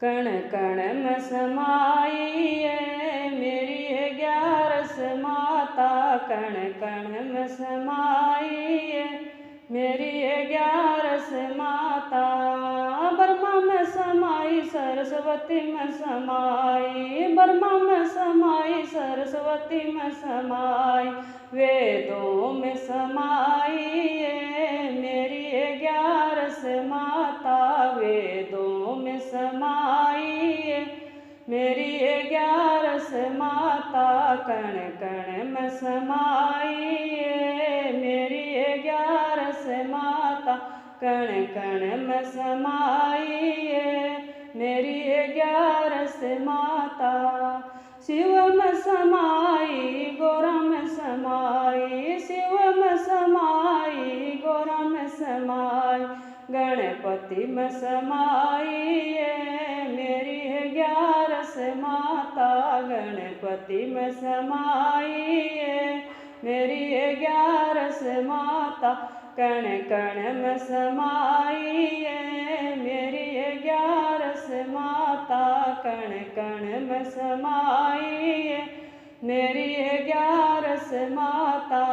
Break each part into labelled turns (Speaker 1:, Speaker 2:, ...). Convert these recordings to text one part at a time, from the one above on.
Speaker 1: कण कण में समाई है मेरी 11 माता। कण कण में समाई है मेरी 11 माता। ब्रह्मा में समाई सरस्वती में समाई, ब्रह्मा में समाई सरस्वती में समाई, वेदों में समाई है मेरी 11 माता। वेदों में समाई है मेरी 11 माता। कण कण में समाई है मेरी 11 माता। कण कण में समाई है मेरी 11 माता। शिव में समाई गौरा में समाई, शिव में समाई गौरा में समाई, गणपति में समाई है मेरी 11 माता। गणपति में समाई है मेरी 11 माता। कण कण में समाई है मेरी 11 माता। कण कण में समाई है मेरी 11 माता।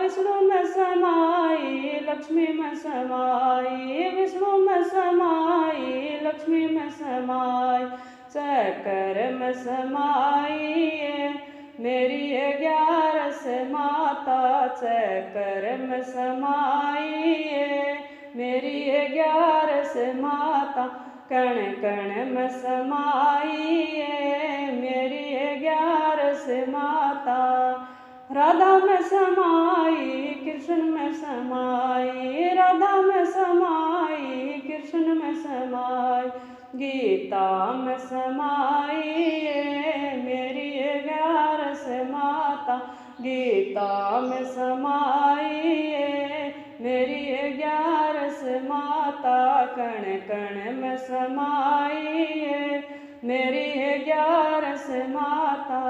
Speaker 1: विष्णु में समाई लक्ष्मी में समाई, विष्णु में समाई लक्ष्मी में समाई, चक्र में समाई है मेरी 11 माता। चक्र में समाई है मेरी 11 माता। कण कण में समाई है मेरी 11 माता। राधा में समाई कृष्ण में समाई, राधा में समाई कृष्ण में समाई, गीता में समाई है मेरी 11 माता। गीता में समाई है मेरी 11 माता। कण कण में समाई है मेरी 11 माता।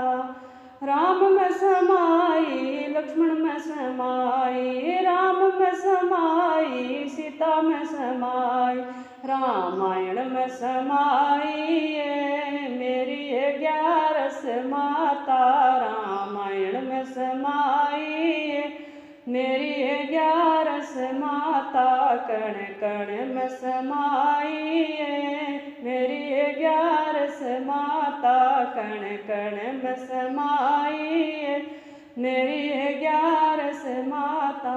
Speaker 1: राम में समाई लक्ष्मण में समाई, राम में समाई सीता में समाई, रामायण में समाई है मेरी 11 माता। रामायण में समाई है मेरी 11 माता। कण कण में समाई है मेरी 11 माता। कण कण में समाई है मेरी 11 माता।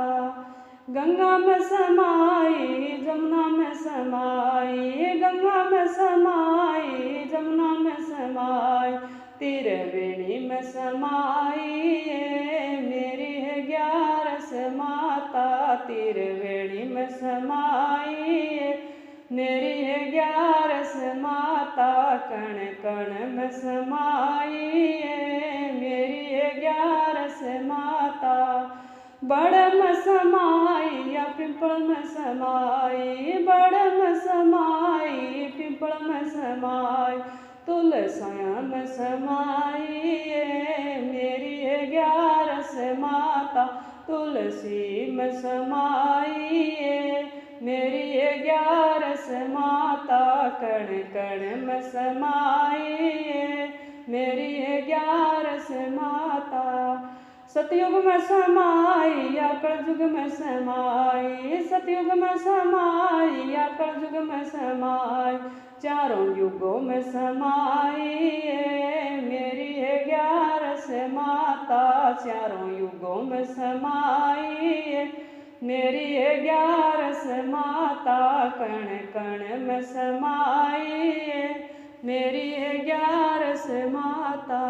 Speaker 1: गंगा में समाई जमुना में समाई, गंगा में समाई जमुना में समाई, त्रिवेणी में समाई है मेरी 11 माता। त्रिवेणी में समाई है मेरी 11 माता। कण कण में समाई है मेरी 11 माता। बड़ में समाई या पिंपल में समाई, बड़ में समाई पिंपल में समाई, तुलसियाँ में समाई है मेरी 11 माता। तुलसी में समाई है मेरी 11 माता। कण कण में समाई है मेरी 11 माता। सतयुग में समाई या कलयुग में समाई, सतयुग में समाई या कलयुग में समाई, चारों युगों में समाई है मेरी 11 माता। चारों युगों में समाई है मेरी 11 माता। कण कण में समाई है मेरी 11 माता।